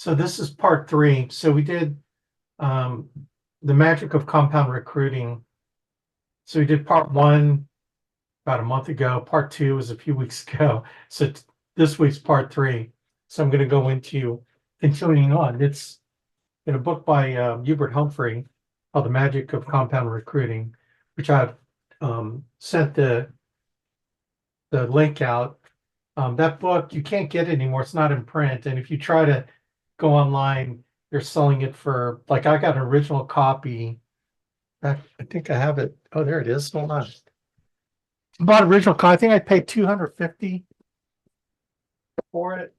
So this is part 3. So we did the magic of compound recruiting. So we did part 1 about a month ago. Part 2 was a few weeks ago. So this week's part 3. So I'm going to go into continuing on. It's in a book by Hubert Humphrey called The Magic of Compound Recruiting, which I've sent the link out. That book, you can't get it anymore. It's not in print. And if you try to go online, they're selling it for, like, I got an original copy. I think I have it. Oh, there it is. Hold on. Bought original copy. I think I paid $250 for it.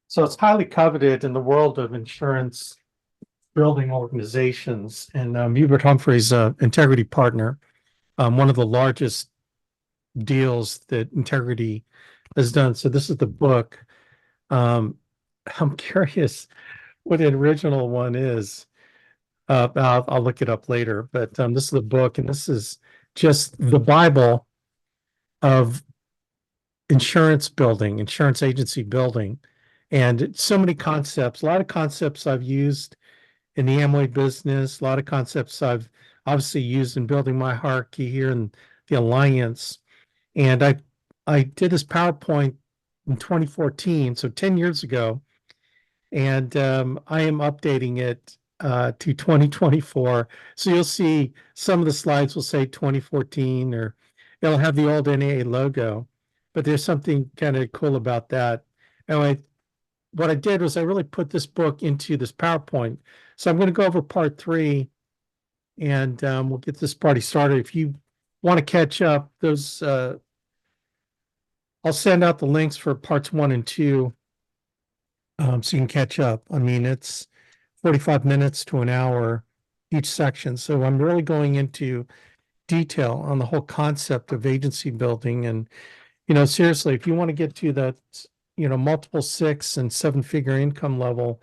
So it's highly coveted in the world of insurance building organizations. And Hubert Humphrey's Integrity partner, one of the largest deals that Integrity has done. So this is the book. I'm curious what the original one is. I'll look it up later, but this is the book, and this is just the Bible of insurance building, insurance agency building, and so many concepts. A lot of concepts I've used in the Amway business. A lot of concepts I've obviously used in building my hierarchy here in the Alliance. And I did this PowerPoint in 2014, so 10 years ago, and I am updating it to 2024. So you'll see some of the slides will say 2014, or it'll have the old NAA logo, but there's something kind of cool about that. Anyway, what I did was I really put this book into this PowerPoint. So I'm going to go over part 3, and we'll get this party started. If you want to catch up, those I'll send out the links for parts 1 and 2, so you can catch up. I mean, it's 45 minutes to an hour each section. So I'm really going into detail on the whole concept of agency building. And, seriously, if you want to get to that, multiple 6 and 7-figure income level,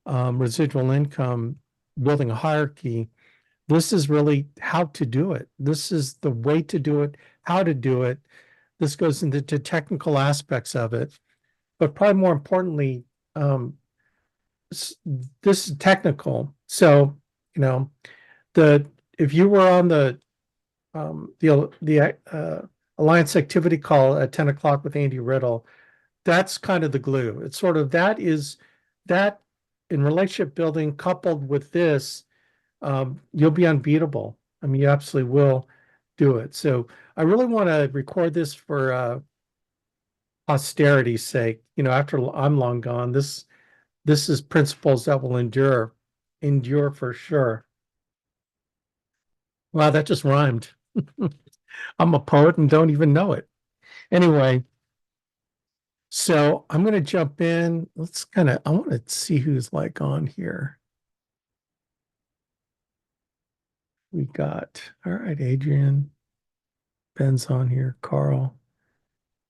residual income, building a hierarchy, this is really how to do it. This is the way to do it, how to do it. This goes into the technical aspects of it. But probably more importantly, this is technical. So, if you were on the Alliance activity call at 10 o'clock with Andy Riddle, that's kind of the glue. It's sort of that in relationship building coupled with this, you'll be unbeatable. I mean, you absolutely will do it. So I really want to record this for posterity's sake. After I'm long gone, this is principles that will endure for sure. Wow, that just rhymed. I'm a poet and don't even know it. Anyway, so I'm going to jump in. I want to see who's like on here. We got, all right, Adrian, Ben's on here, Carl,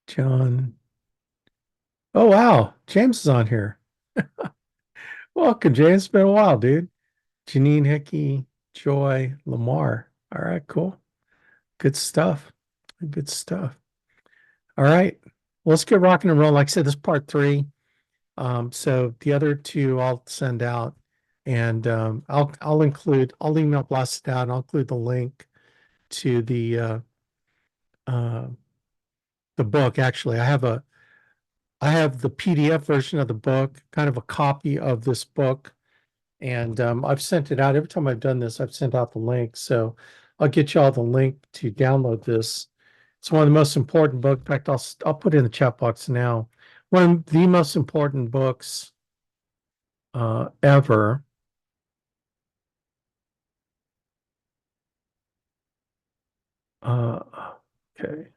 John. Oh, wow, James is on here. Welcome, James. It's been a while, dude. Janine Hickey, Joy, Lamar. All right, cool. Good stuff. Good stuff. All right. Well, let's get rocking and rolling. Like I said, this is part 3. So the other 2 I'll send out, and I'll email blast it out, and I'll include the link to the book. Actually, I have the PDF version of the book, kind of a copy of this book. And I've sent it out. Every time I've done this, I've sent out the link. So I'll get you all the link to download this. It's one of the most important books. In fact, I'll put it in the chat box now. One of the most important books ever. Okay.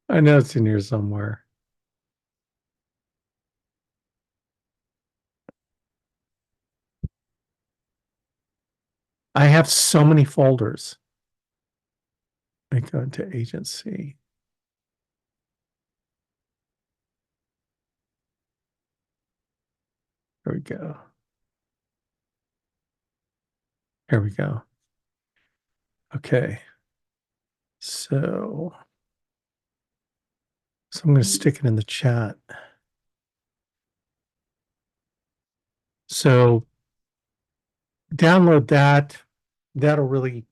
I know it's in here somewhere. I have so many folders. I go into agency. There we go. Here we go. Okay. So I'm going to stick it in the chat. So download that. That'll really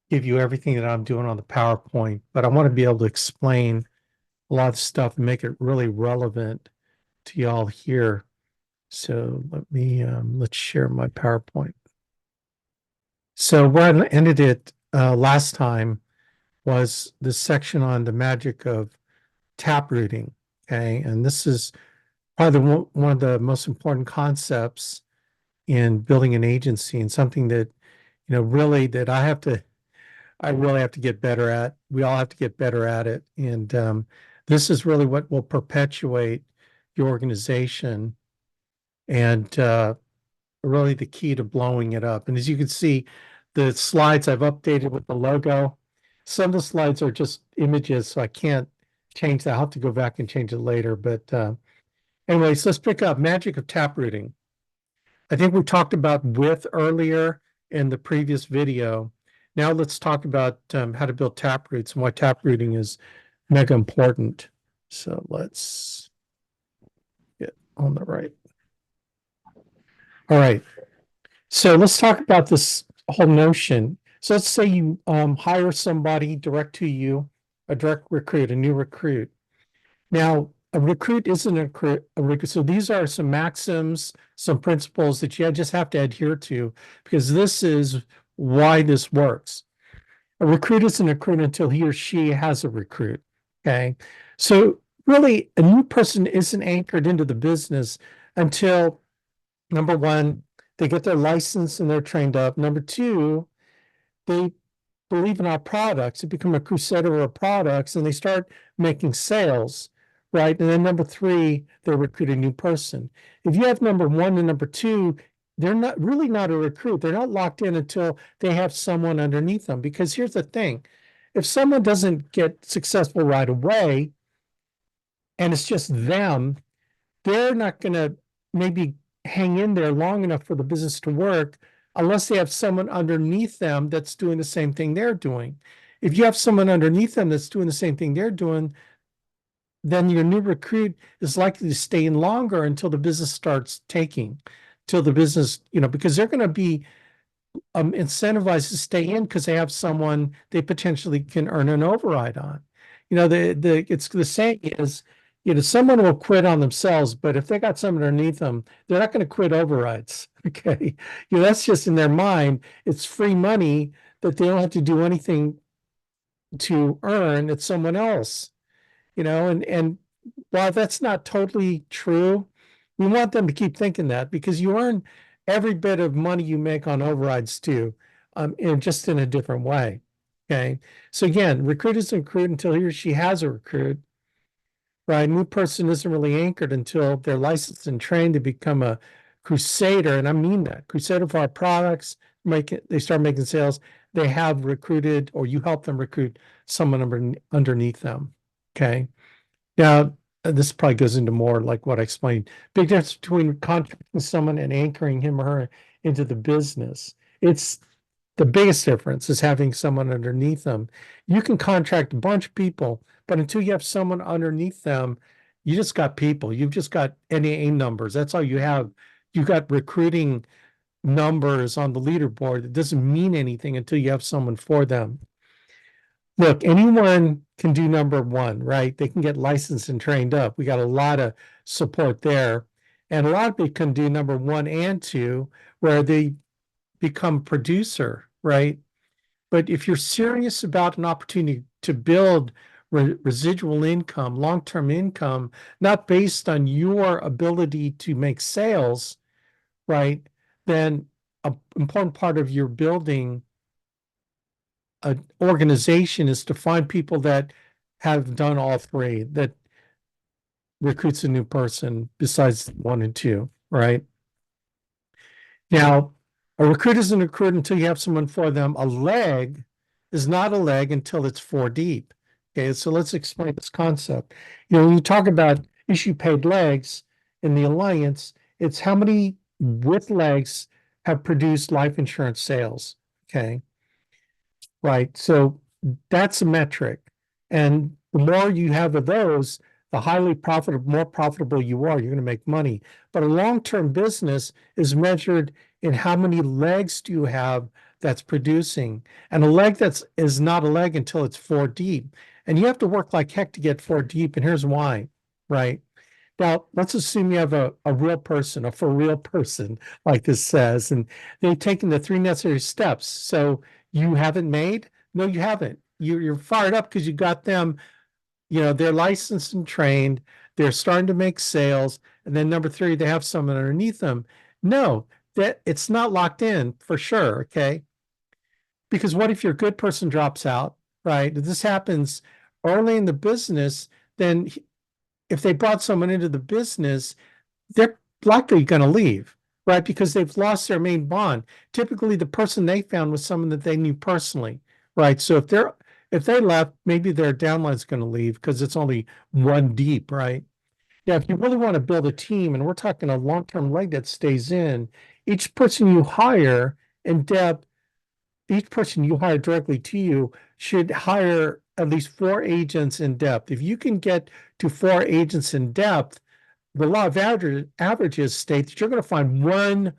give you everything that I'm doing on the PowerPoint, but I want to be able to explain a lot of stuff and make it really relevant to y'all here. So let's share my PowerPoint. So where I ended it last time was this section on the magic of taprooting. Okay. And this is probably one of the most important concepts in building an agency, and something that, really that I really have to get better at. We all have to get better at it. And this is really what will perpetuate your organization, and really the key to blowing it up. And as you can see, the slides I've updated with the logo. Some of the slides are just images, so I can't change that. I'll have to go back and change it later. But anyways, let's pick up magic of taprooting. I think we talked about width earlier in the previous video. Now let's talk about how to build taproots and why taprooting is mega important. So let's get on the right. All right. So let's talk about this whole notion. So let's say you hire somebody direct to you, a direct recruit, a new recruit. Now, a recruit isn't a recruit. So these are some maxims, some principles that you just have to adhere to, because this is why this works. A recruit isn't a recruit until he or she has a recruit. Okay. So really, a new person isn't anchored into the business until, number one, they get their license and they're trained up. Number two, they believe in our products, they become a crusader of our products, and they start making sales, right? And then number three, they recruit a new person. If you have number one and number two, they're not really not a recruit. They're not locked in until they have someone underneath them. Because here's the thing, if someone doesn't get successful right away and it's just them, they're not going to maybe hang in there long enough for the business to work unless they have someone underneath them that's doing the same thing they're doing. If you have someone underneath them that's doing the same thing they're doing, then your new recruit is likely to stay in longer until the business starts taking, till the business, because they're going to be incentivized to stay in because they have someone they potentially can earn an override on. It's the saying is, someone will quit on themselves, but if they got someone underneath them, they're not going to quit overrides. Okay. That's just in their mind. It's free money that they don't have to do anything to earn. It's someone else, and while that's not totally true, we want them to keep thinking that, because you earn every bit of money you make on overrides too, just in a different way. Okay. So again, recruit isn't recruit until he or she has a recruit. Right, a new person isn't really anchored until they're licensed and trained to become a crusader, and I mean that, crusader for our products. They start making sales. They have recruited, or you help them recruit someone underneath them. Okay. Now, this probably goes into more like what I explained. Big difference between contracting someone and anchoring him or her into the business. It's the biggest difference is having someone underneath them. You can contract a bunch of people, but until you have someone underneath them, you just got people. You've just got NAA numbers. That's all you have. You got recruiting numbers on the leaderboard. It doesn't mean anything until you have someone for them. Look, anyone can do number one, right? They can get licensed and trained up. We got a lot of support there. And a lot of people can do number one and two, where they become producer, right? But if you're serious about an opportunity to build residual income, long-term income, not based on your ability to make sales, right? Then an important part of your building an organization is to find people that have done all three, that recruits a new person besides one and two, right? Now, a recruit isn't a recruit until you have someone for them. A leg is not a leg until it's four deep. Okay, so let's explain this concept. When you talk about issue paid legs in the alliance, It's how many with legs have produced life insurance sales. Okay. Right. So that's a metric. And the more you have of those, the more profitable you are, you're going to make money. But a long-term business is measured in how many legs do you have that's producing. And a leg is not a leg until it's four deep. And you have to work like heck to get four deep. And here's why, right? Now, let's assume you have a real person, a for real person, like this says, and they've taken the three necessary steps. So you haven't made? No, you haven't. You're fired up because you got them, they're licensed and trained, they're starting to make sales. And then number three, they have someone underneath them. No, that it's not locked in for sure. Okay. Because what if your good person drops out, right? If this happens early in the business, then if they brought someone into the business, they're likely going to leave, right? Because they've lost their main bond. Typically, the person they found was someone that they knew personally, right? So if they left, maybe their downline's going to leave because it's only one deep, right? Yeah, if you really want to build a team, and we're talking a long-term leg that stays in, each person you hire in depth, each person you hire directly to you should hire at least four agents in depth. If you can get to four agents in depth, the law of averages states that you're going to find one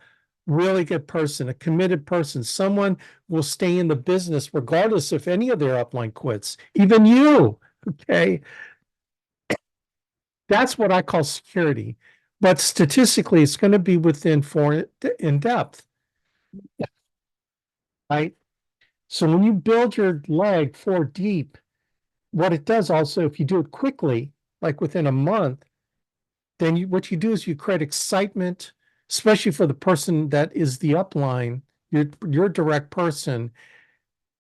really good person, a committed person, someone will stay in the business regardless if any of their upline quits, even you. Okay. That's what I call security. But statistically, it's going to be within four in depth, right? So when you build your leg four deep, what it does also, if you do it quickly, like within a month, then what you do is you create excitement, especially for the person that is the upline, your direct person.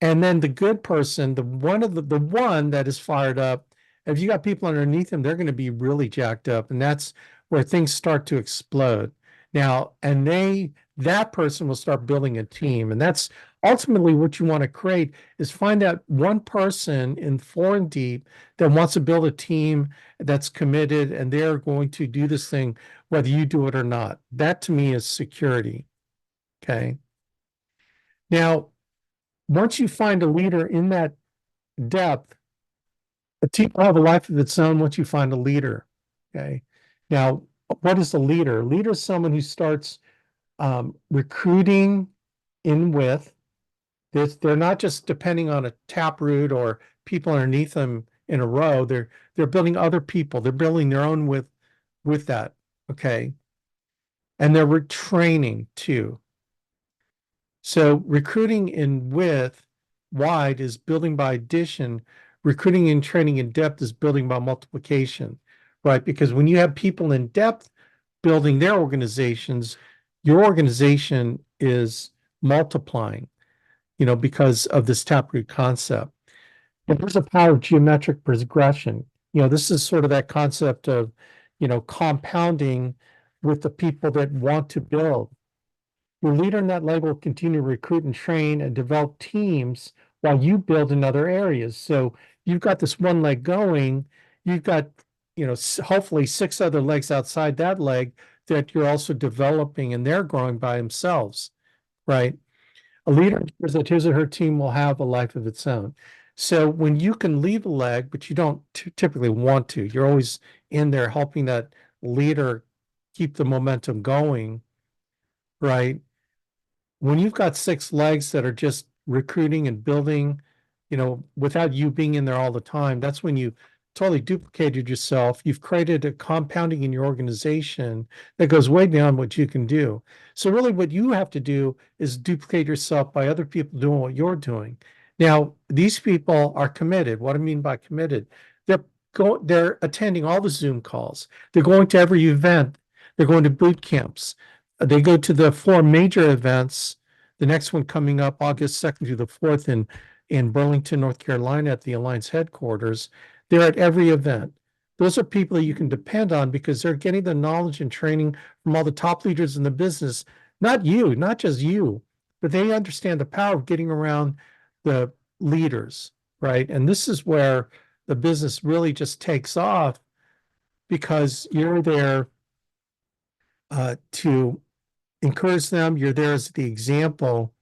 And then the good person, the one that is fired up, if you got people underneath them, they're going to be really jacked up. And that's where things start to explode. Now, and that person will start building a team. And that's ultimately what you want to create is find that one person in foreign deep that wants to build a team that's committed and they're going to do this thing, whether you do it or not. That to me is security. Okay. Now, once you find a leader in that depth, a team will have a life of its own once you find a leader. Okay. Now, what is a leader? A leader is someone who starts recruiting in with. They're not just depending on a taproot or people underneath them in a row. They're building other people. They're building their own with that. Okay. And they're retraining too. So recruiting in width, wide is building by addition. Recruiting and training in depth is building by multiplication, right? Because when you have people in depth building their organizations, your organization is multiplying, because of this taproot concept. And there's a power of geometric progression. This is sort of that concept of, compounding with the people that want to build. Your leader in that leg will continue to recruit and train and develop teams while you build in other areas. So you've got this one leg going, you've got, hopefully six other legs outside that leg that you're also developing and they're growing by themselves, right? A leader ensures that his or her team will have a life of its own. So when you can leave a leg, but you don't typically want to, you're always in there helping that leader keep the momentum going, right? When you've got six legs that are just recruiting and building, without you being in there all the time, that's when you totally duplicated yourself. You've created a compounding in your organization that goes way beyond what you can do. So really what you have to do is duplicate yourself by other people doing what you're doing. Now, these people are committed. What I mean by committed, they're attending all the Zoom calls. They're going to every event. They're going to boot camps. They go to the four major events. The next one coming up August 2nd through the 4th in Burlington, North Carolina at the Alliance headquarters. They're at every event. Those are people that you can depend on because they're getting the knowledge and training from all the top leaders in the business. Not just you, but they understand the power of getting around the leaders, right? And this is where the business really just takes off because you're there to encourage them. You're there as the example,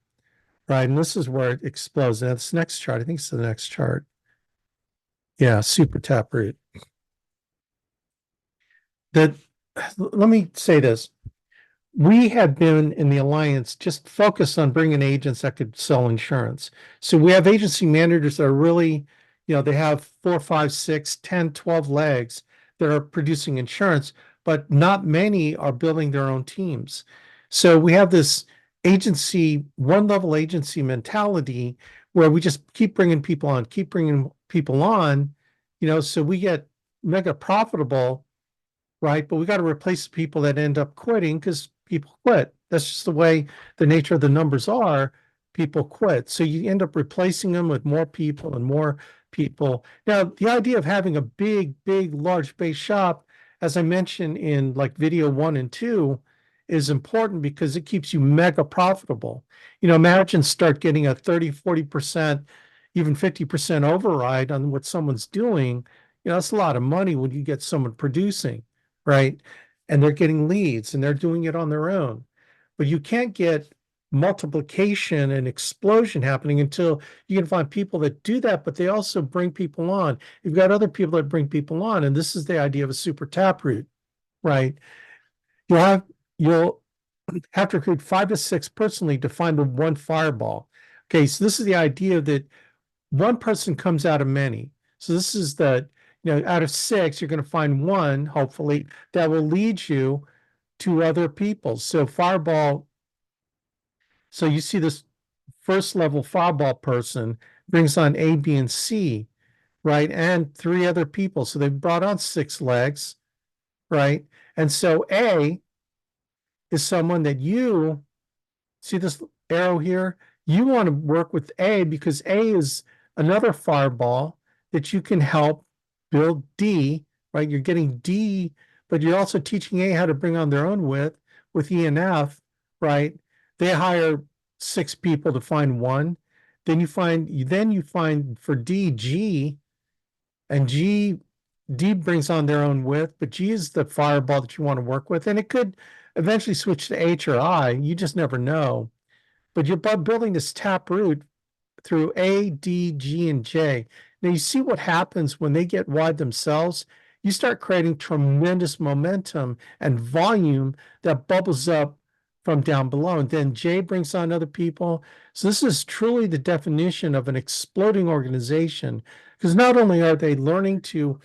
right? And this is where it explodes. And that's the next chart. I think it's the next chart. Yeah, super taproot. That let me say this. We have been in the alliance just focused on bringing agents that could sell insurance. So we have agency managers that are really, they have 4, 5, 6, 10, 12 legs that are producing insurance, but not many are building their own teams. So we have this agency, one level agency mentality where we just keep bringing people on, keep bringing people on, so we get mega profitable, right? But we got to replace the people that end up quitting because people quit. That's just the way the nature of the numbers are. People quit. So you end up replacing them with more people and more people. Now, the idea of having a big, big, large base shop, as I mentioned in like video 1 and 2, is important because it keeps you mega profitable. Imagine start getting a 30, 40%, even 50% override on what someone's doing. That's a lot of money when you get someone producing, right? And they're getting leads and they're doing it on their own. But you can't get multiplication and explosion happening until you can find people that do that, but they also bring people on. You've got other people that bring people on, and this is the idea of a super taproot, right? You'll have to recruit 5 to 6 personally to find the one fireball. Okay, so this is the idea that one person comes out of many. So this is out of 6, you're going to find one, hopefully, that will lead you to other people. So fireball, so you see this first level fireball person brings on A, B, and C, right? And 3 other people. So they've brought on 6 legs, right? And so A is someone that you see this arrow here? You want to work with A because A is another fireball that you can help build D, right? You're getting D, but you're also teaching A how to bring on their own with E and F, right? They hire 6 people to find one. Then you find for D, G, and D brings on their own width, but G is the fireball that you want to work with. And it could eventually switch to H or I. You just never know. But you're building this taproot through A, D, G, and J. Now you see what happens when they get wide themselves. You start creating tremendous momentum and volume that bubbles up from down below. And then J brings on other people. So this is truly the definition of an exploding organization, because not only are they learning to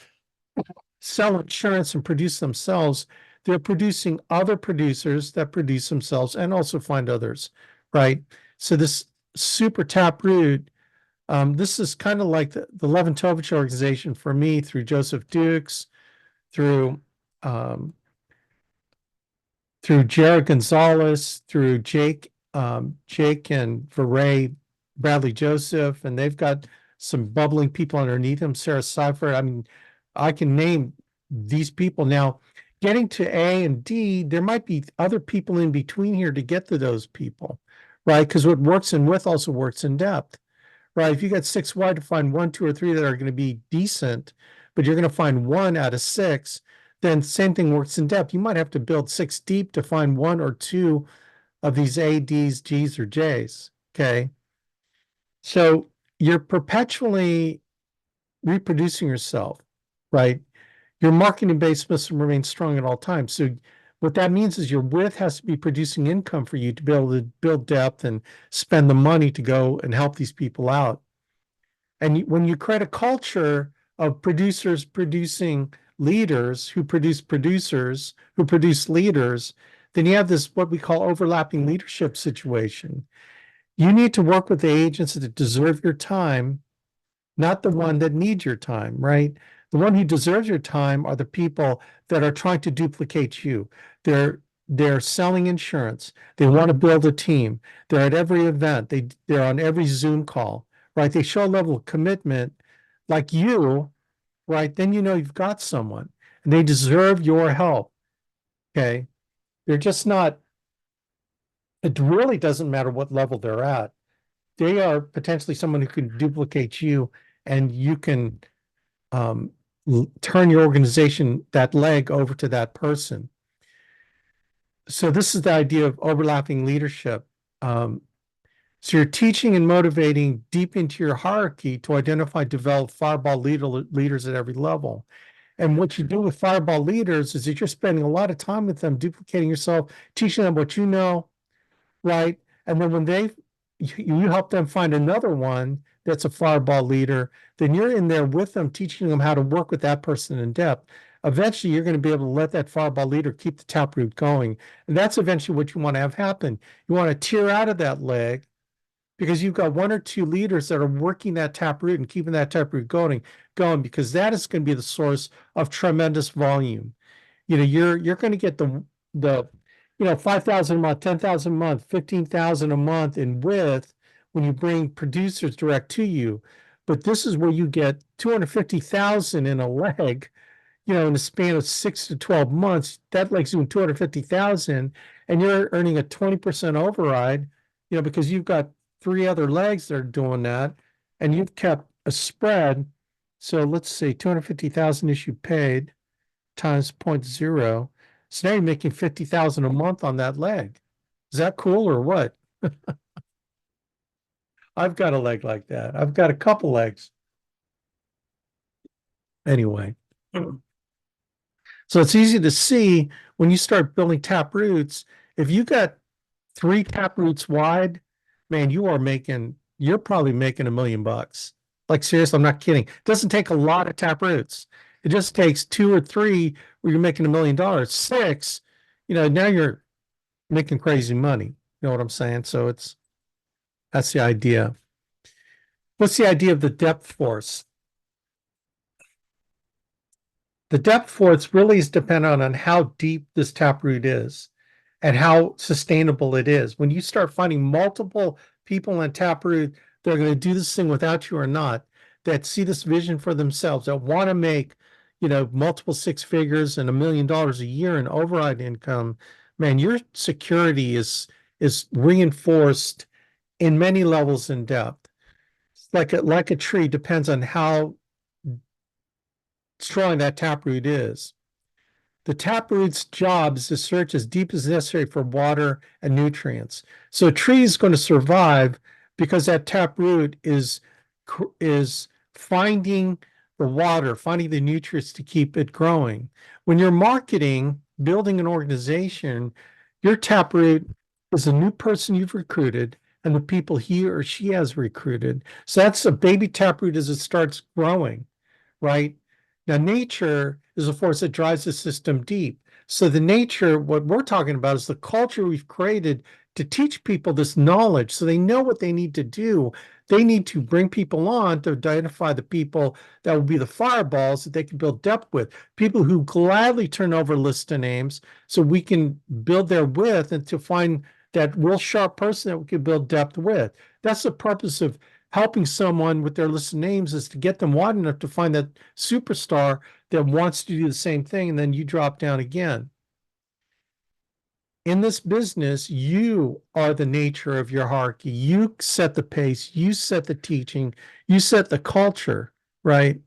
sell insurance and produce themselves, they're producing other producers that produce themselves and also find others, right? So this super taproot, this is kind of like the Leventovich organization for me through Joseph Dukes, through Jared Gonzalez, through Jake and Veray, Bradley Joseph, and they've got some bubbling people underneath him, Sarah Seifert. I mean, I can name these people. Now, getting to A and D, there might be other people in between here to get to those people, right? Because what works in width also works in depth, right? If you got 6 wide to find 1, 2, or 3 that are going to be decent, but you're going to find 1 out of 6, then same thing works in depth. You might have to build 6 deep to find 1 or 2 of these A, Ds, Gs, or Js, okay? So you're perpetually reproducing yourself, right? Your marketing base must remain strong at all times. So what that means is your width has to be producing income for you to be able to build depth and spend the money to go and help these people out. And when you create a culture of producers producing leaders who produce producers who produce leaders, then you have this what we call overlapping leadership situation. You need to work with the agents that deserve your time, not the one that needs your time, right? The one who deserves your time are the people that are trying to duplicate you. They're selling insurance. They want to build a team. They're at every event. They're on every Zoom call, right? They show a level of commitment like you, right? Then you know you've got someone and they deserve your help. Okay. They're just not, it really doesn't matter what level they're at. They are potentially someone who can duplicate you, and you can turn your organization, that leg over to that person. So this is the idea of overlapping leadership. Um, so you're teaching and motivating deep into your hierarchy to identify, develop fireball leaders at every level. And what you do with fireball leaders is that you're spending a lot of time with them, duplicating yourself, teaching them what you know, right? And then when you help them find another one that's a fireball leader, then you're in there with them, teaching them how to work with that person in depth. Eventually, you're going to be able to let that fireball leader keep the taproot going. And that's eventually what you want to have happen. You want to tear out of that leg because you've got one or two leaders that are working that taproot and keeping that taproot going, because that is going to be the source of tremendous volume. You're going to get the 5,000 a month, 10,000 a month, 15,000 a month in width when you bring producers direct to you. But this is where you get 250,000 in a leg, in the span of 6 to 12 months. That leg's doing 250,000, and you're earning a 20% override, because you've got three other legs that are doing that, and you've kept a spread. So let's see, 250,000 issue paid times 0.0. So now you're making 50,000 a month on that leg. Is that cool or what? I've got a leg like that. I've got a couple legs. Anyway, so it's easy to see when you start building tap roots. If you got three tap roots wide, man, you're probably making $1 million. Like, seriously, I'm not kidding. It doesn't take a lot of tap roots. It just takes two or three where you're making $1 million. Six, now you're making crazy money. You know what I'm saying? So that's the idea. What's the idea of the depth force? The depth force really is dependent on how deep this taproot is and how sustainable it is. When you start finding multiple people on taproot that are going to do this thing without you or not, that see this vision for themselves, that want to make, multiple six figures and $1 million a year in override income, man, your security is reinforced in many levels in depth. Like a tree, depends on how strong that taproot is. The taproot's job is to search as deep as necessary for water and nutrients. So a tree is going to survive because that taproot is finding the water, finding the nutrients to keep it growing. When you're marketing, building an organization, your taproot is a new person you've recruited and the people he or she has recruited. So that's a baby taproot as it starts growing, right? Now, nature is a force that drives the system deep. So what we're talking about is the culture we've created to teach people this knowledge so they know what they need to do. They need to bring people on to identify the people that will be the fireballs that they can build depth with, people who gladly turn over lists of names so we can build their width and to find that real sharp person that we can build depth with. That's the purpose of helping someone with their list of names, is to get them wide enough to find that superstar that wants to do the same thing, and then you drop down again. In this business, you are the nature of your hierarchy. You set the pace, you set the teaching, you set the culture, right?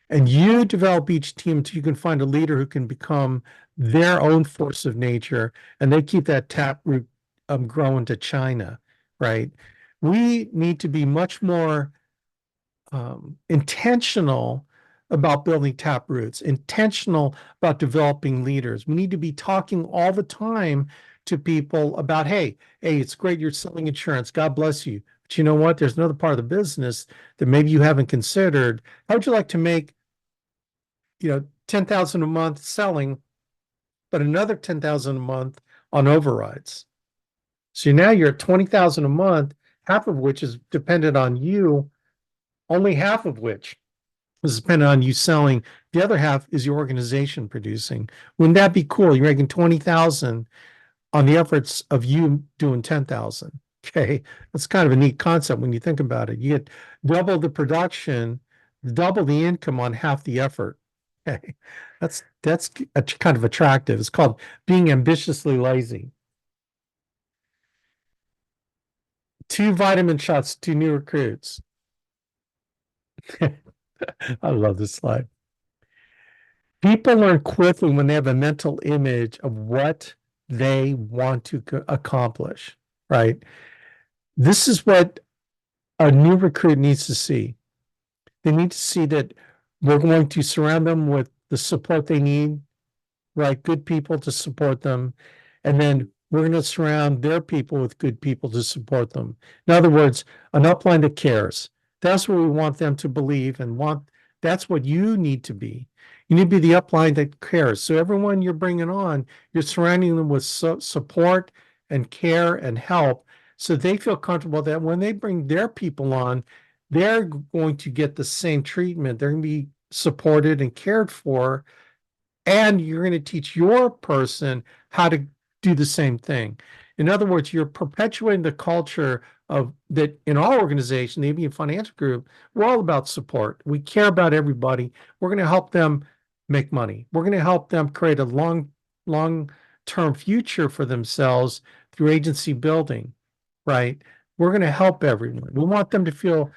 And you develop each team until you can find a leader who can become their own force of nature, and they keep that taproot growing to China, right? We need to be much more intentional about building tap roots, intentional about developing leaders. We need to be talking all the time to people about, hey, it's great you're selling insurance. God bless you. But you know what? There's another part of the business that maybe you haven't considered. How would you like to make, 10,000 a month selling, but another 10,000 a month on overrides? So now you're at 20,000 a month, half of which is dependent on you, only half of which is dependent on you selling. The other half is your organization producing. Wouldn't that be cool? You're making 20,000 on the efforts of you doing 10,000. Okay. That's kind of a neat concept when you think about it. You get double the production, double the income on half the effort. Okay. That's kind of attractive. It's called being ambitiously lazy. 2 vitamin shots, 2 new recruits. I love this slide. People learn quickly when they have a mental image of what they want to accomplish, right? This is what a new recruit needs to see. They need to see that we're going to surround them with the support they need, right? Good people to support them. And then we're going to surround their people with good people to support them. In other words, an upline that cares. That's what we want them to believe and want. That's what you need to be. You need to be the upline that cares. So everyone you're bringing on, you're surrounding them with support and care and help so they feel comfortable that when they bring their people on, they're going to get the same treatment. They're going to be supported and cared for, and you're going to teach your person how to do the same thing. In other words, you're perpetuating the culture of that in our organization, the ABN Financial Group. We're all about support. We care about everybody. We're going to help them make money. We're going to help them create a long-term future for themselves through agency building, right? We're going to help everyone. We want them to feel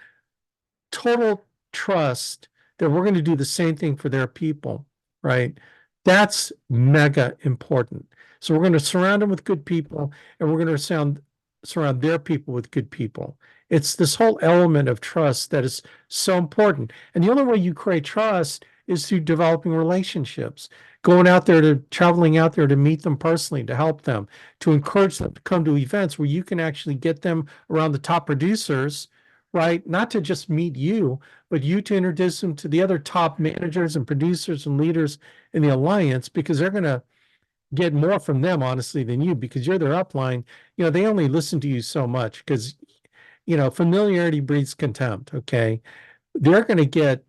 total trust that we're going to do the same thing for their people, right? That's mega important. So we're going to surround them with good people, and we're going to surround their people with good people. It's this whole element of trust that is so important. And the only way you create trust is through developing relationships, traveling out there to meet them personally, to help them, to encourage them to come to events where you can actually get them around the top producers, right? Not to just meet you, but you to introduce them to the other top managers and producers and leaders in the alliance, because they're going to get more from them, honestly, than you, because you're their upline. They only listen to you so much because, familiarity breeds contempt. Okay. They're going to get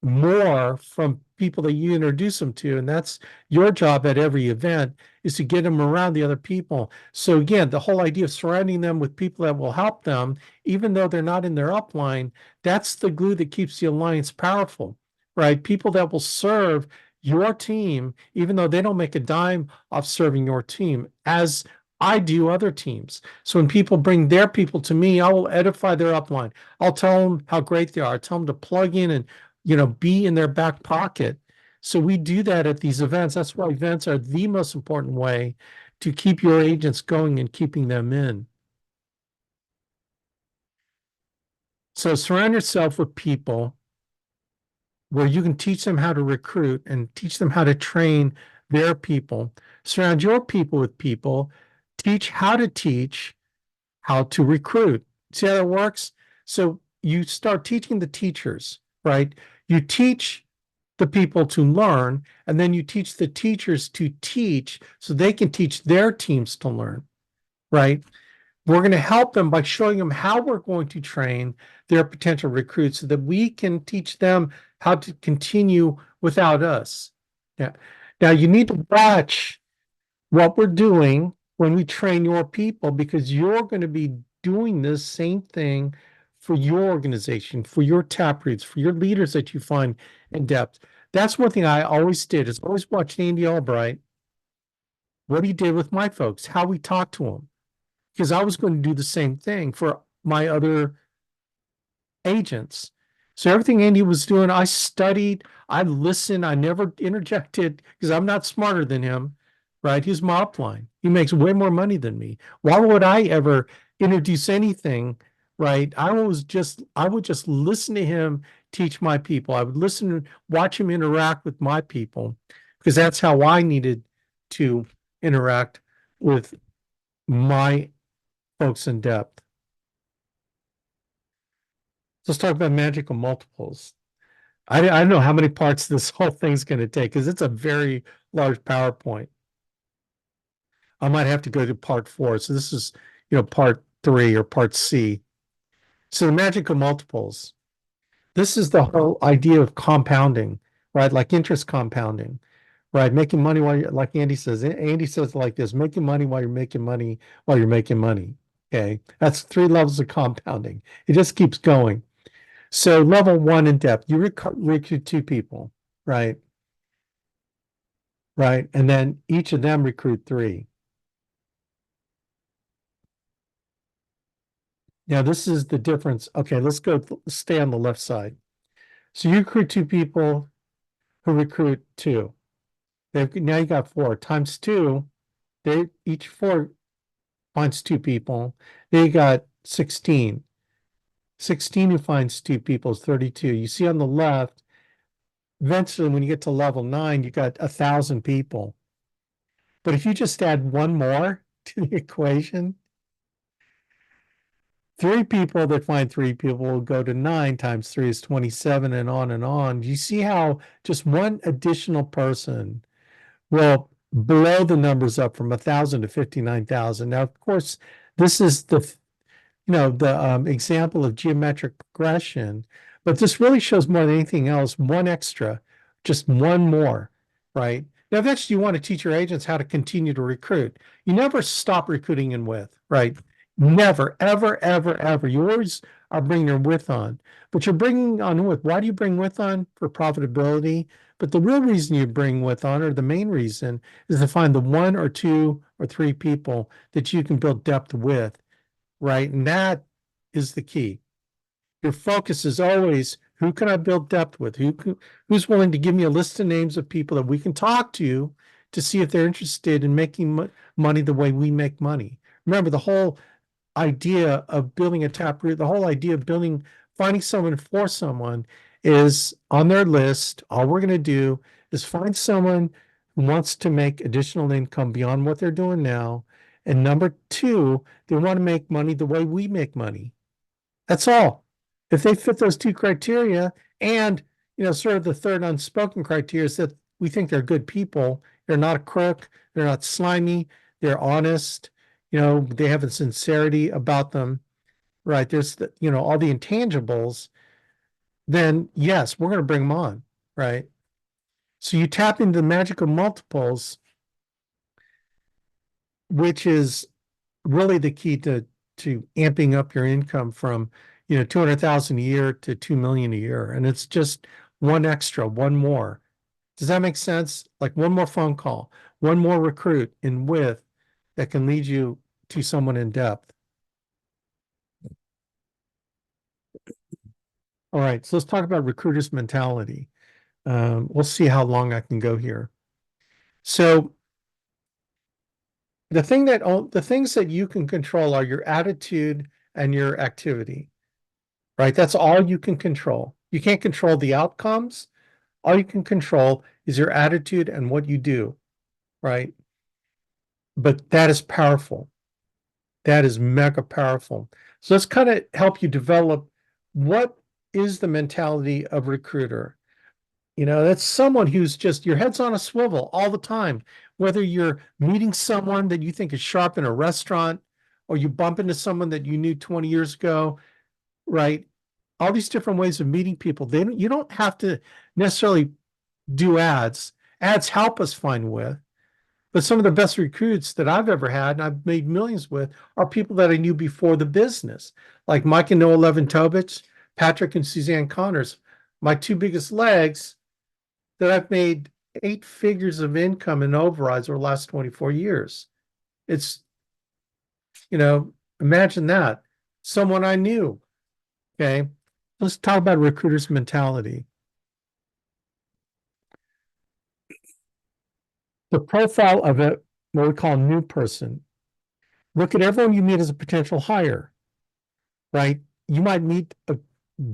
more from people that you introduce them to. And that's your job at every event, is to get them around the other people. So again, the whole idea of surrounding them with people that will help them, even though they're not in their upline, that's the glue that keeps the alliance powerful, right? People that will serve your team, even though they don't make a dime off serving your team, as I do other teams. So when people bring their people to me, I will edify their upline. I'll tell them how great they are. I tell them to plug in and be in their back pocket. So we do that at these events. That's why events are the most important way to keep your agents going and keeping them in. So surround yourself with people where you can teach them how to recruit and teach them how to train their people. Surround your people with people, teach how to recruit. See how that works? So you start teaching the teachers, right? You teach the people to learn, and then you teach the teachers to teach so they can teach their teams to learn, right? We're going to help them by showing them how we're going to train their potential recruits so that we can teach them how to continue without us. Yeah. Now you need to watch what we're doing when we train your people, because you're going to be doing this same thing for your organization, for your taproots, for your leaders that you find in depth. That's one thing I always did, is always watch Andy Albright, what he did with my folks, how we talked to him, because I was going to do the same thing for my other agents. So everything Andy was doing, I studied, I listened, I never interjected because I'm not smarter than him, right? He's my upline. He makes way more money than me. Why would I ever introduce anything, right? I would just listen to him teach my people. I would listen and watch him interact with my people, because that's how I needed to interact with my folks in depth. Let's talk about magical multiples. I don't know how many parts this whole thing's going to take, because it's a very large PowerPoint. I might have to go to part 4. So this is, part 3 or part C. So the magical multiples. This is the whole idea of compounding, right? Like interest compounding, right? Making money while you're, like Andy says it like this: making money while you're making money while you're making money. Okay. That's 3 levels of compounding. It just keeps going. So level 1 in depth, you recruit 2 people, right? Right. And then each of them recruit 3. Now this is the difference. Okay, let's stay on the left side. So you recruit 2 people who recruit 2. Now you got 4 times 2. each four finds two people. They got 16. 16 who finds two people is 32. You see on the left, eventually when you get to level 9, you got 1,000 people. But if you just add one more to the equation, 3 people that find 3 people will go to 9 times 3 is 27 and on and on. You see how just one additional person will blow the numbers up from 1,000 to 59,000. Now, of course, this is the example of geometric progression, but this really shows more than anything else, one extra, just one more, right? Now, eventually you want to teach your agents how to continue to recruit. You never stop recruiting in width, right? Never, ever, ever, ever. You always are bringing your width on, but you're bringing on width. Why do you bring width on? For profitability. But the real reason you bring width on, or the main reason, is to find the 1 or 2 or 3 people that you can build depth with, right? And that is the key. Your focus is always, who can I build depth with? Who's willing to give me a list of names of people that we can talk to see if they're interested in making money the way we make money. Remember, the whole idea of building a taproot, the whole idea of finding someone for someone is on their list. All we're going to do is find someone who wants to make additional income beyond what they're doing now. And number 2, they want to make money the way we make money. That's all. If they fit those 2 criteria, and sort of the third unspoken criteria is that we think they're good people. They're not a crook. They're not slimy. They're honest. They have a sincerity about them, right? There's all the intangibles. Then yes, we're going to bring them on, right? So you tap into the magical multiples, which is really the key to amping up your income from 200,000 a year to 2 million a year. And it's just one extra, one more. Does that make sense? Like one more phone call, one more recruit in width that can lead you to someone in depth. All right, so let's talk about recruiter's mentality. We'll see how long I can go here. So the things that you can control are your attitude and your activity, right? That's all you can control. You can't control the outcomes. All you can control is your attitude and what you do, right? But that is powerful. That is mega powerful. So let's kind of help you develop what is the mentality of recruiter. That's someone who's just, your head's on a swivel all the time. Whether you're meeting someone that you think is sharp in a restaurant, or you bump into someone that you knew 20 years ago, right? All these different ways of meeting people. You don't have to necessarily do ads. Ads help us find width. But some of the best recruits that I've ever had, and I've made millions with, are people that I knew before the business, like Mike and Noah Levin-Tovich, Patrick and Suzanne Connors. My 2 biggest legs that I've made 8 figures of income in overrides over the last 24 years. It's, imagine that. Someone I knew. Okay. Let's talk about recruiter's mentality. The profile of what we call a new person. Look at everyone you meet as a potential hire, right? You might meet a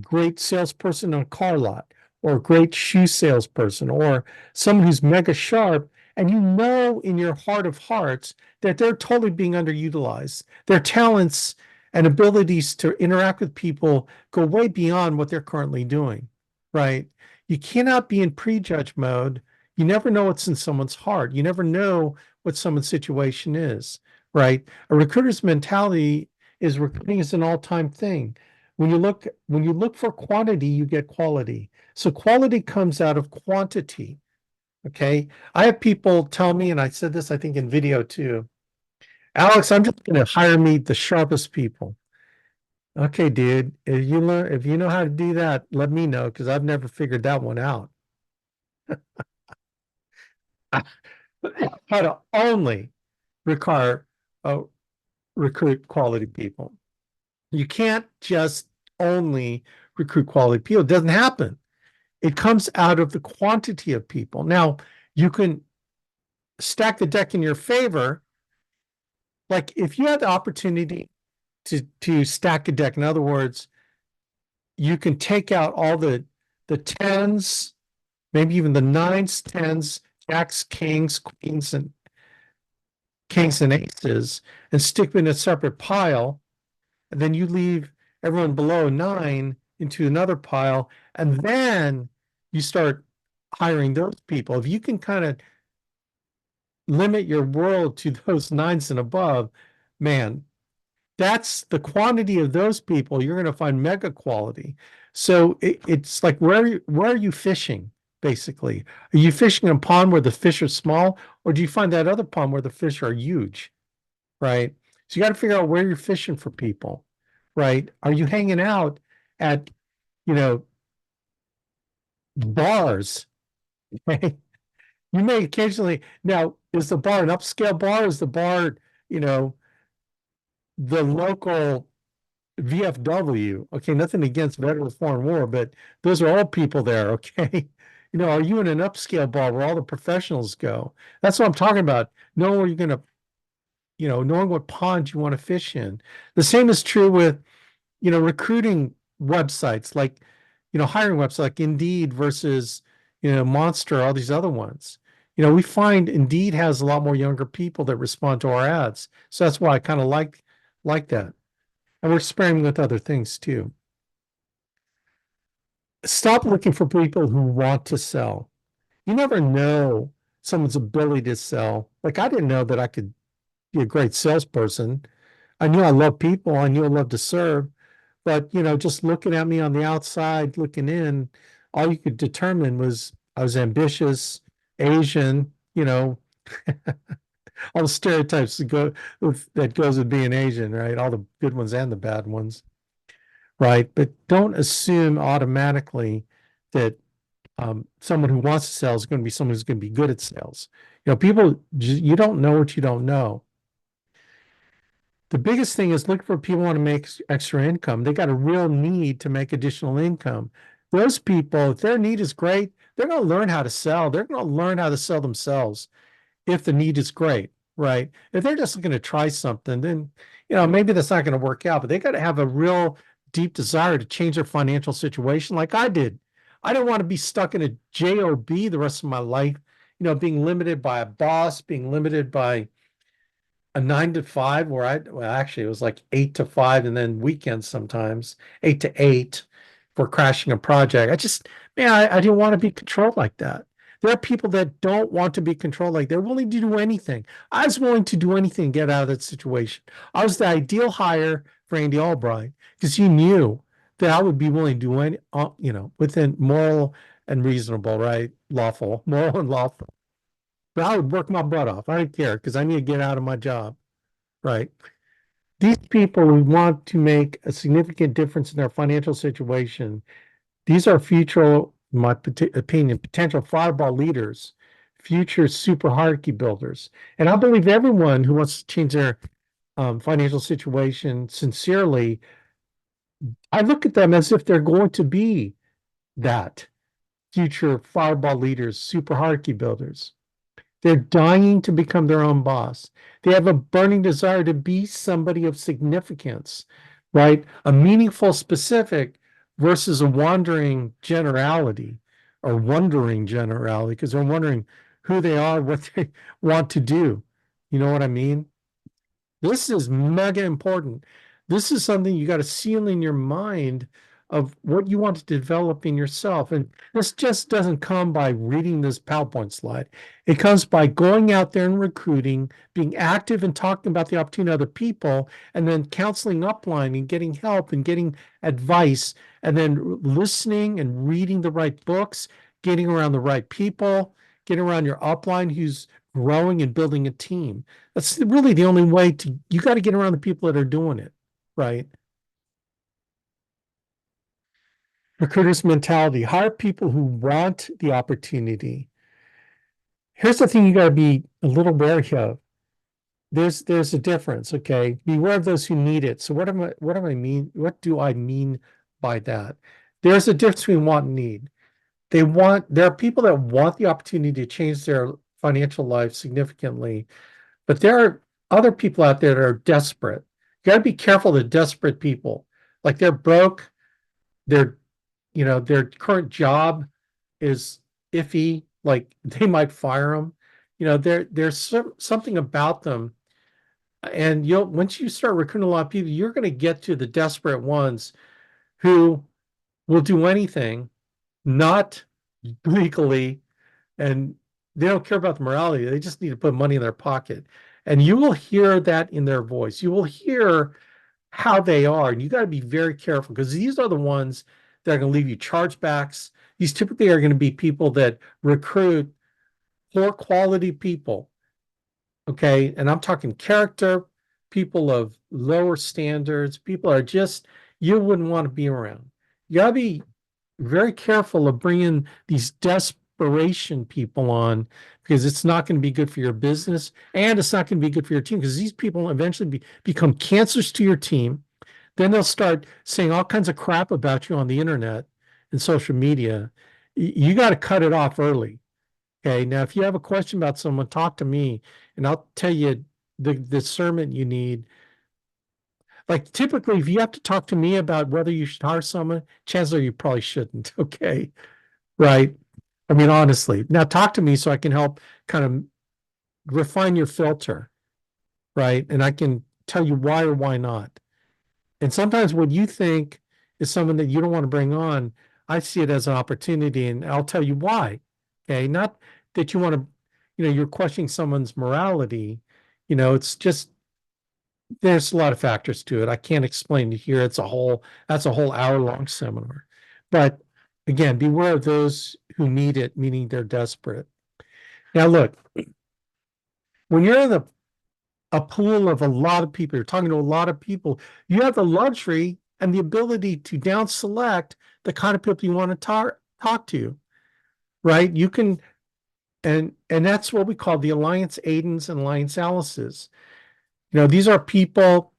great salesperson on a car lot, or a great shoe salesperson, or someone who's mega sharp, and in your heart of hearts that they're totally being underutilized. Their talents and abilities to interact with people go way beyond what they're currently doing, right? You cannot be in prejudge mode. You never know what's in someone's heart. You never know what someone's situation is, right? A recruiter's mentality is recruiting is an all-time thing. When you look for quantity, you get quality. So quality comes out of quantity. Okay. I have people tell me, and I said this, I think, in video too, Alex, I'm just going to hire me the sharpest people. Okay, dude, if you know how to do that, let me know, because I've never figured that one out. How to only recruit quality people. You can't just only recruit quality people. It doesn't happen. It comes out of the quantity of people. Now, you can stack the deck in your favor, like if you had the opportunity to stack a deck, in other words, you can take out all the tens, maybe even the nines, tens, jacks, kings and aces, and stick them in a separate pile. And then you leave everyone below nine into another pile, and then you start hiring those people. If you can kind of limit your world to those nines and above, man, that's the quantity of those people. You're going to find mega quality. So it's like where are you fishing? Basically, are you fishing in a pond where the fish are small, or do you find that other pond where the fish are huge? Right. So you got to figure out where you're fishing for people. Right. Are you hanging out at, you know, bars? Okay. You may occasionally now, is the bar an upscale bar? Is the bar, you know, the local VFW? Okay, nothing against Veterans of Foreign War, but those are all people there, okay? You know, are you in an upscale bar where all the professionals go? That's what I'm talking about. Knowing where you're gonna, knowing what pond you want to fish in. The same is true with, recruiting websites like, hiring websites like Indeed versus, Monster, all these other ones. We find Indeed has a lot more younger people that respond to our ads. So that's why I kind of like that. And we're experimenting with other things too. Stop looking for people who want to sell. You never know someone's ability to sell. Like I didn't know that I could be a great salesperson. I knew I loved people. I knew I loved to serve. But, just looking at me on the outside, looking in, all you could determine was I was ambitious, Asian, all the stereotypes that goes with being Asian, right? All the good ones and the bad ones, right? But don't assume automatically that someone who wants to sell is going to be someone who's going to be good at sales. People, you don't know what you don't know. The biggest thing is look for people who want to make extra income. They got a real need to make additional income. Those people, if their need is great, they're going to learn how to sell. They're going to learn how to sell themselves if the need is great, right? If they're just looking to try something, then, maybe that's not going to work out, but they got to have a real deep desire to change their financial situation like I did. I don't want to be stuck in a job the rest of my life, being limited by a boss, being limited by a 9 to 5 well, actually it was like 8 to 5 and then weekends sometimes, 8 to 8 for crashing a project. I didn't want to be controlled like that. There are people that don't want to be controlled like they're willing to do anything. I was willing to do anything to get out of that situation. I was the ideal hire for Andy Albright because he knew that I would be willing to do any, within moral and reasonable, right? Moral and lawful. But I would work my butt off. I didn't care because I need to get out of my job, right? These people who want to make a significant difference in their financial situation, these are future, in my opinion, potential fireball leaders, future super hierarchy builders. And I believe everyone who wants to change their financial situation sincerely, I look at them as if they're going to be that future fireball leaders, super hierarchy builders. They're dying to become their own boss. They have a burning desire to be somebody of significance, right? A meaningful specific versus a wandering generality or wondering generality because they're wondering who they are, what they want to do. You know what I mean? This is mega important. This is something you got to seal in your mind of what you want to develop in yourself. And this just doesn't come by reading this PowerPoint slide. It comes by going out there and recruiting, being active and talking about the opportunity to other people, and then counseling upline and getting help and getting advice, and then listening and reading the right books, getting around the right people, getting around your upline who's growing and building a team. That's really the only way you got to get around the people that are doing it, right? Recruiters mentality, hire people who want the opportunity. Here's the thing you got to be a little wary of. There's a difference, okay? Beware of those who need it. So what do I mean by that? There's a difference between want and need. There are people that want the opportunity to change their financial life significantly, but there are other people out there that are desperate. You got to be careful of the desperate people. Like they're broke, their their current job is iffy, like they might fire them. There's something about them. And you'll once you start recruiting a lot of people, you're going to get to the desperate ones who will do anything, not legally, and they don't care about the morality. They just need to put money in their pocket. And you will hear that in their voice. You will hear how they are. And you got to be very careful because these are the ones that are going to leave you chargebacks. These typically are going to be people that recruit poor quality people. Okay. And I'm talking character, people of lower standards, people are just, you wouldn't want to be around. You got to be very careful of bringing these desperation people on because it's not going to be good for your business and it's not going to be good for your team because these people eventually become cancers to your team. Then they'll start saying all kinds of crap about you on the internet and social media. You got to cut it off early. Okay. Now, if you have a question about someone, talk to me and I'll tell you the discernment you need. Like typically, if you have to talk to me about whether you should hire someone, chances are you probably shouldn't. Okay. Right. I mean, honestly, now talk to me so I can help kind of refine your filter. Right. And I can tell you why or why not. And sometimes what you think is someone that you don't want to bring on, I see it as an opportunity and I'll tell you why. Okay. Not that you want to, you're questioning someone's morality. It's just, there's a lot of factors to it. I can't explain it here. That's a whole hour-long seminar. But again, beware of those who need it, meaning they're desperate. Now, look, when you're in a pool of a lot of people, you're talking to a lot of people, you have the luxury and the ability to down select the kind of people you want to talk to, right? You can, and that's what we call the Alliance Aidens and Alliance Alices. These are people,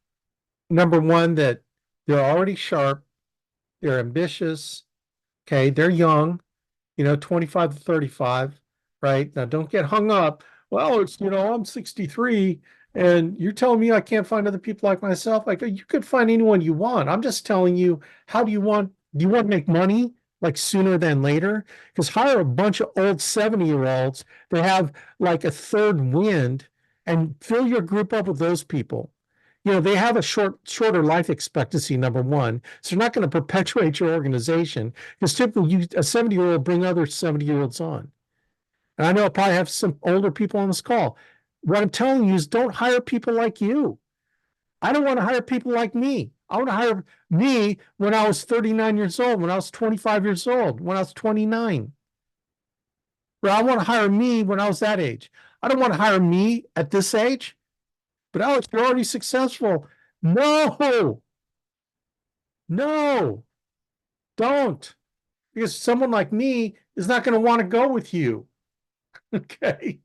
number one, that they're already sharp, they're ambitious, okay, they're young, 25 to 35, right? Now don't get hung up. Well, I'm 63 and you're telling me I can't find other people like myself. Like you could find anyone you want. I'm just telling you, do you want to make money like sooner than later? Because hire a bunch of old 70-year-olds that have like a third wind and fill your group up with those people. They have a shorter life expectancy, number one. So they're not going to perpetuate your organization because typically a 70-year-old bring other 70-year-olds on. And I know I probably have some older people on this call. What I'm telling you is don't hire people like you. I don't want to hire people like me. I want to hire me when I was 39 years old, when I was 25 years old, when I was 29. But I want to hire me when I was that age. I don't want to hire me at this age. But Alex, you're already successful. No, don't. Because someone like me is not going to want to go with you. Okay.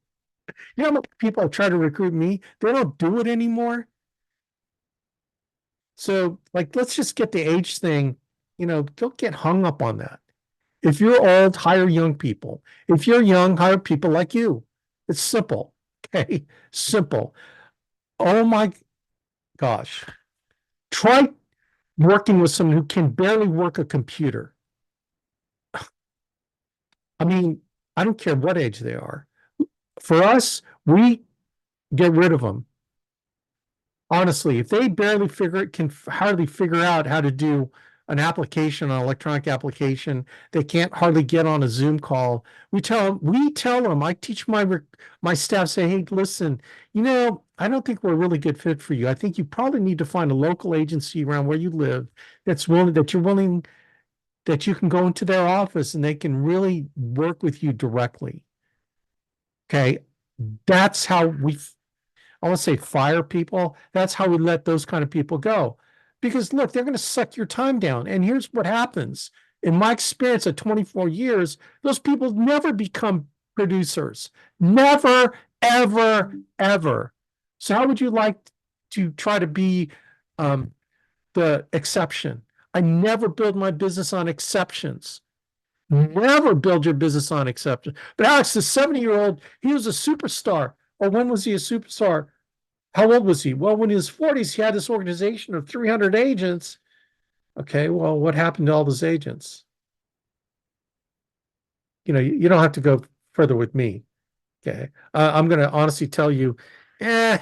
You know how many people try to recruit me? They don't do it anymore. So, like, let's just get the age thing, don't get hung up on that. If you're old, hire young people. If you're young, hire people like you. It's simple. Okay. Simple. Oh my gosh. Try working with someone who can barely work a computer. I mean, I don't care what age they are. For us, we get rid of them. Honestly, if they can hardly figure out how to do an electronic application, they can't hardly get on a Zoom call. We tell them, I teach my staff, say, hey, listen, I don't think we're a really good fit for you. I think you probably need to find a local agency around where you live that you can go into their office and they can really work with you directly. Okay. That's how I want to say fire people. That's how we let those kind of people go. Because look, they're going to suck your time down. And here's what happens. In my experience at 24 years, those people never become producers. Never, ever, ever. So how would you like to try to be the exception? I never build my business on exceptions. Never build your business on exceptions. But Alex, the 70-year-old, he was a superstar. Or when was he a superstar? How old was he? Well, when he was 40s, he had this organization of 300 agents. Okay, well, what happened to all those agents? You don't have to go further with me. Okay. I'm going to honestly tell you, eh,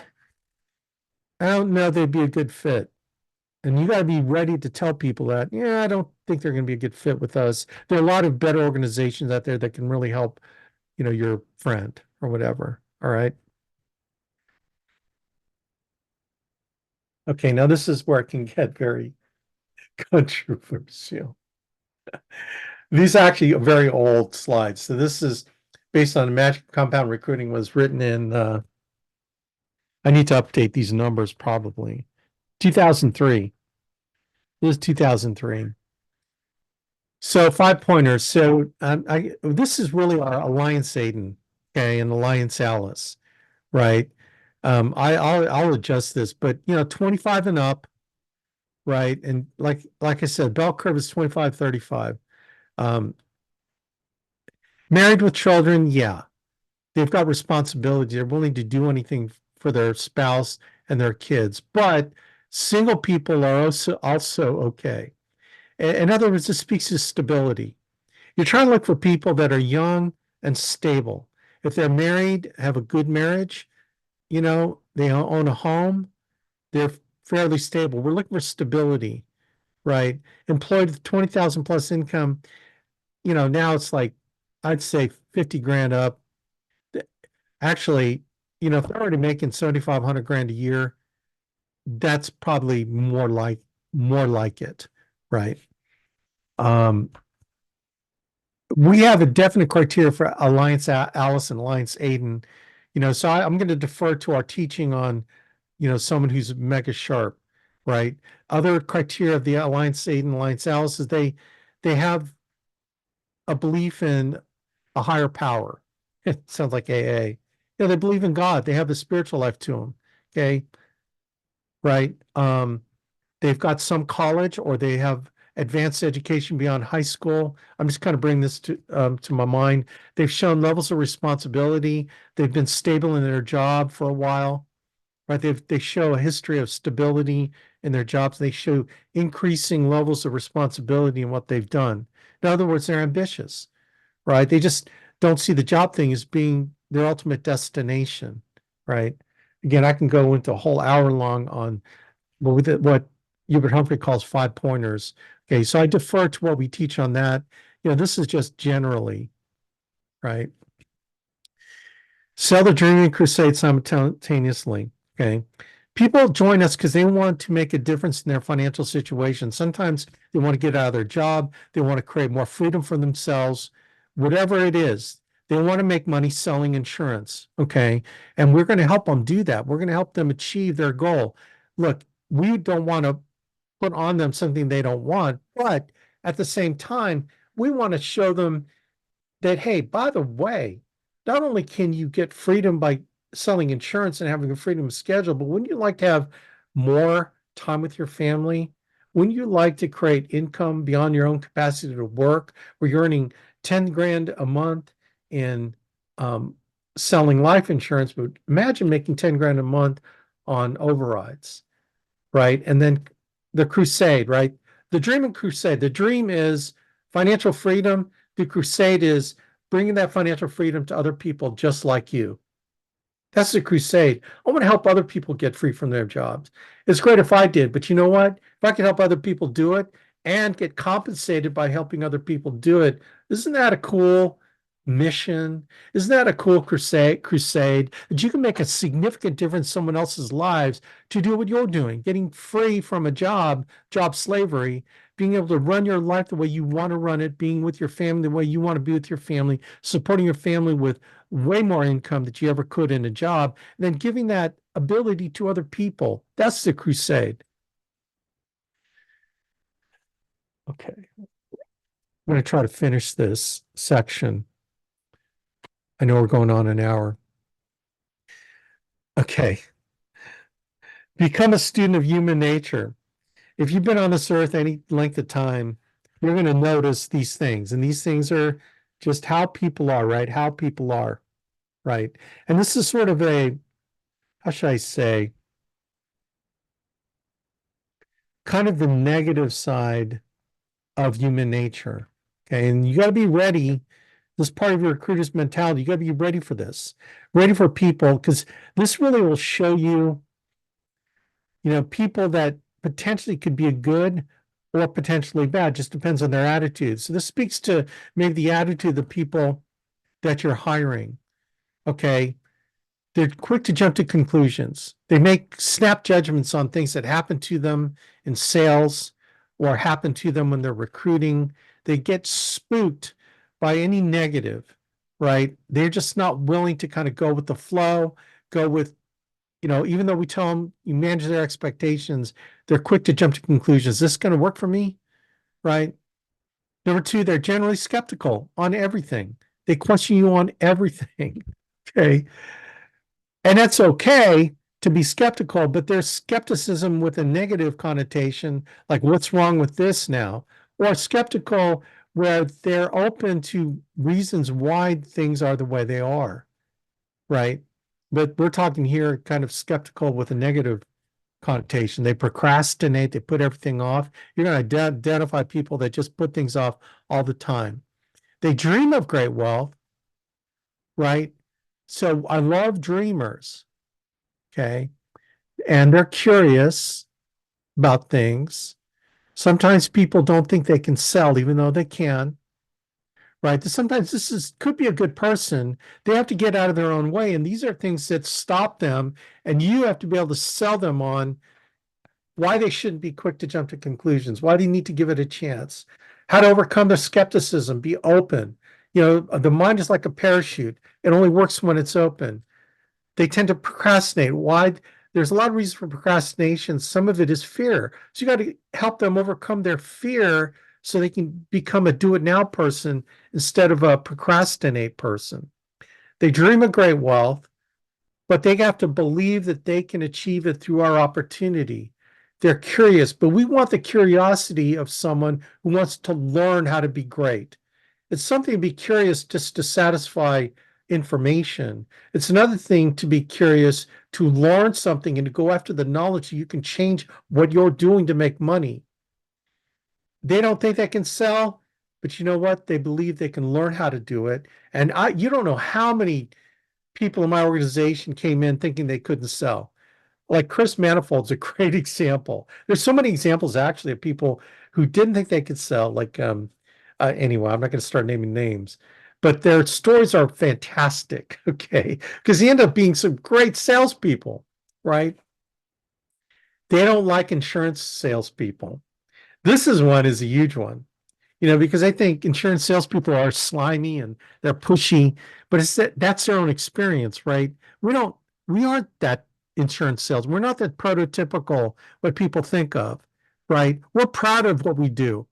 I don't know they'd be a good fit. And you got to be ready to tell people that, yeah, I don't think they're going to be a good fit with us. There are a lot of better organizations out there that can really help, your friend or whatever. All right. Okay. Now this is where it can get very controversial. These are actually very old slides. So this is based on Magic Compound Recruiting was written in, I need to update these numbers probably. 2003. This is 2003. So 5 pointers. So this is really our Alliance Aiden, okay, and Alliance Alice, right? I'll adjust this, but 25 and up, right? And like I said, bell curve is 25, 35. Um, Married with children, yeah, they've got responsibility. They're willing to do anything for their spouse and their kids, but single people are also okay. In other words, this speaks to stability. You're trying to look for people that are young and stable. If they're married, have a good marriage, they own a home, they're fairly stable. We're looking for stability, right? Employed with 20,000 plus income, now it's like, I'd say 50 grand up. Actually, if they're already making 7,500 grand a year, that's probably more like it, right? Um, we have a definite criteria for Alliance Alice and Alliance Aiden. So I'm going to defer to our teaching on, someone who's mega sharp, right? Other criteria of the Alliance Aiden, Alliance Alice is they have a belief in a higher power. It sounds like AA. They believe in God. They have a spiritual life to them. Okay, right? They've got some college or they have advanced education beyond high school. I'm just kind of bringing this to my mind. They've shown levels of responsibility. They've been stable in their job for a while, right? They show a history of stability in their jobs. They show increasing levels of responsibility in what they've done. In other words, they're ambitious, right? They just don't see the job thing as being their ultimate destination, right? Again, I can go into a whole hour long on what Hubert Humphrey calls 5 pointers. Okay, so I defer to what we teach on that. This is just generally, right? Sell the dream and crusade simultaneously. Okay. People join us because they want to make a difference in their financial situation. Sometimes they want to get out of their job, they want to create more freedom for themselves, whatever it is. They want to make money selling insurance. Okay. And we're going to help them do that. We're going to help them achieve their goal. Look, we don't want to put on them something they don't want, but at the same time, we want to show them that, hey, by the way, not only can you get freedom by selling insurance and having a freedom schedule, but wouldn't you like to have more time with your family? Wouldn't you like to create income beyond your own capacity to work, where you're earning 10 grand a month in selling life insurance? But imagine making 10 grand a month on overrides, right? And then the crusade, right? The dream and crusade. The dream is financial freedom. The crusade is bringing that financial freedom to other people just like you. That's the crusade. I want to help other people get free from their jobs. It's great if I did, but you know what? If I could help other people do it and get compensated by helping other people do it, isn't that a cool mission? Isn't that a cool crusade that you can make a significant difference in someone else's lives to do what you're doing, getting free from a job slavery, being able to run your life the way you want to run it, being with your family the way you want to be with your family, supporting your family with way more income that you ever could in a job, and then giving that ability to other people. That's the crusade. Okay. I'm going to try to finish this section. I know we're going on an hour. Okay. Become a student of human nature. If you've been on this earth any length of time, you're going to notice these things. And these things are just how people are, right? How people are, right? And this is sort of how should I say? kind of the negative side of human nature. Okay. And you got to be ready. This part of your recruiter's mentality, you got to be ready for this, ready for people, because this really will show you, people that potentially could be a good or potentially bad, just depends on their attitude. So this speaks to maybe the attitude of the people that you're hiring. Okay. They're quick to jump to conclusions. They make snap judgments on things that happen to them in sales or happen to them when they're recruiting. They get spooked by any negative, right? They're just not willing to kind of go with the flow, go with, even though we tell them you manage their expectations, they're quick to jump to conclusions. Is this going to work for me? Right. Number two, they're generally skeptical on everything. They question you on everything. Okay. And that's okay to be skeptical, but there's skepticism with a negative connotation, like what's wrong with this now? Or skeptical where they're open to reasons why things are the way they are, right? But we're talking here kind of skeptical with a negative connotation. They procrastinate, they put everything off. You're going to identify people that just put things off all the time. They dream of great wealth, right? So I love dreamers. Okay. And they're curious about things. Sometimes people don't think they can sell, even though they can, right? Sometimes could be a good person. They have to get out of their own way. And these are things that stop them. And you have to be able to sell them on why they shouldn't be quick to jump to conclusions. Why do you need to give it a chance? How to overcome their skepticism, be open. The mind is like a parachute. It only works when it's open. They tend to procrastinate. Why? There's a lot of reasons for procrastination. Some of it is fear. So you got to help them overcome their fear so they can become a do it now person instead of a procrastinate person. They dream of great wealth, but they have to believe that they can achieve it through our opportunity. They're curious, but we want the curiosity of someone who wants to learn how to be great. It's something to be curious just to satisfy information. It's another thing to be curious to learn something and to go after the knowledge so you can change what you're doing to make money. They don't think they can sell, but you know what? They believe they can learn how to do it. And you don't know how many people in my organization came in thinking they couldn't sell. Like Chris Manifold's a great example. There's so many examples actually of people who didn't think they could sell. Anyway, I'm not going to start naming names, but their stories are fantastic. Okay, because they end up being some great salespeople, right? They don't like insurance salespeople. This is a huge one, because I think insurance salespeople are slimy and they're pushy, but that's their own experience, right? We aren't that insurance sales. We're not that prototypical what people think of, right? We're proud of what we do.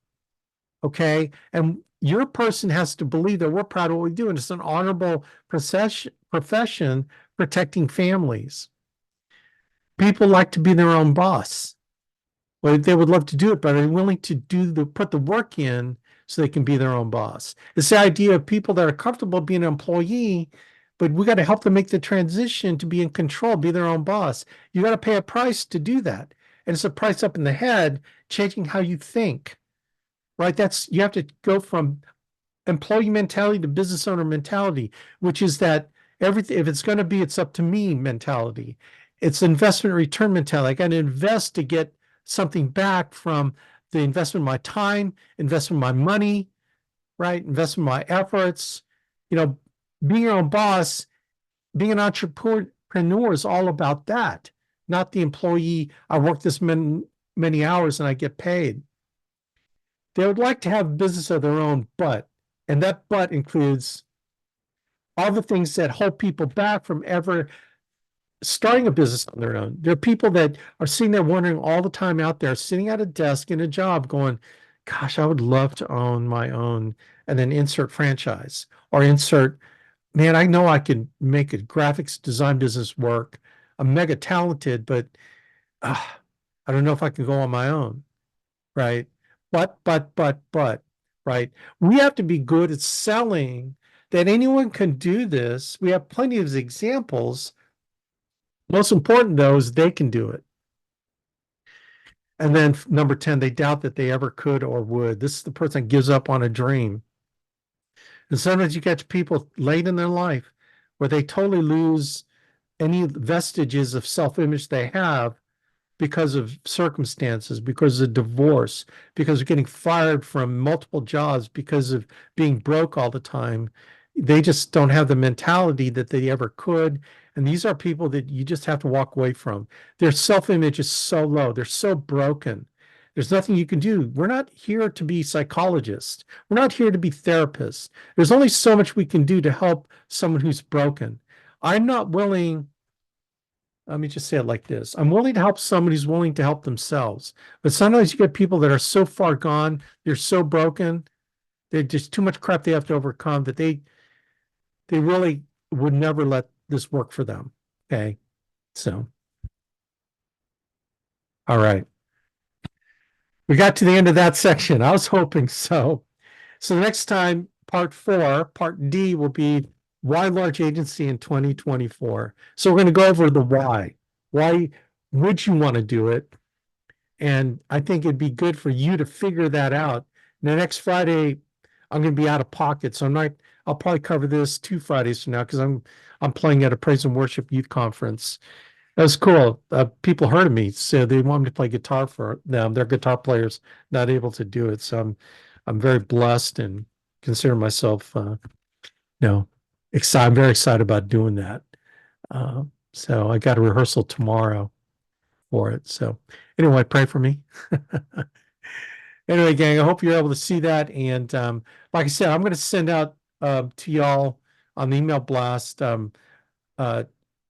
Okay. And your person has to believe that we're proud of what we do. And it's an honorable profession protecting families. People like to be their own boss. Well, they would love to do it, but are willing to put the work in so they can be their own boss. It's the idea of people that are comfortable being an employee, but we got to help them make the transition to be in control, be their own boss. You got to pay a price to do that. And it's a price up in the head, changing how you think, right? You have to go from employee mentality to business owner mentality, which is that everything, if it's going to be, it's up to me mentality. It's investment return mentality. I got to invest to get something back from the investment of my time, investment of my money, right? Investment of my efforts. Being your own boss, being an entrepreneur is all about that, not the employee. I work this many hours and I get paid. They would like to have a business of their own, and that but includes all the things that hold people back from ever starting a business on their own. There are people that are sitting there wondering all the time out there, sitting at a desk in a job going, gosh, I would love to own my own, and then insert franchise or man, I know I could make a graphics design business work. I'm mega talented, but I don't know if I can go on my own, right? But, right? We have to be good at selling that anyone can do this. We have plenty of examples. Most important, though, is they can do it. And then number 10, they doubt that they ever could or would. This is the person that gives up on a dream. And sometimes you catch people late in their life where they totally lose any vestiges of self-image they have because of circumstances, because of divorce, because of getting fired from multiple jobs, because of being broke all the time. They just don't have the mentality that they ever could. And these are people that you just have to walk away from. Their self-image is so low. They're so broken. There's nothing you can do. We're not here to be psychologists. We're not here to be therapists. There's only so much we can do to help someone who's broken. I'm not willing, let me just say it like this. I'm willing to help someone who's willing to help themselves. But sometimes you get people that are so far gone, they're so broken, they're just too much crap they have to overcome that they really would never let this work for them. Okay. So, all right. We got to the end of that section. I was hoping so. So the next time, part 4, part D will be why large agency in 2024. So we're going to go over the why. Why would you want to do it? And I think it'd be good for you to figure that out. Now, next Friday, I'm going to be out of pocket. So I'll probably cover this 2 Fridays from now because I'm playing at a praise and worship youth conference. That was cool. People heard of me, so they want me to play guitar for them. They're guitar players, not able to do it. So I'm very blessed and consider myself, excited. I'm very excited about doing that. So I got a rehearsal tomorrow for it. So anyway, pray for me. Anyway, gang, I hope you're able to see that. And like I said, I'm going to send out to y'all on the email blast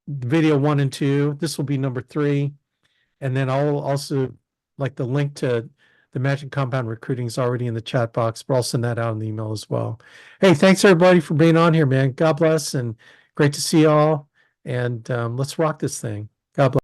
video 1 and 2. This will be number 3. And then I'll also, like, the link to the Magic Compound Recruiting is already in the chat box, but I'll send that out in the email as well. Hey, thanks everybody for being on here, man. God bless, and great to see y'all. And let's rock this thing. God bless.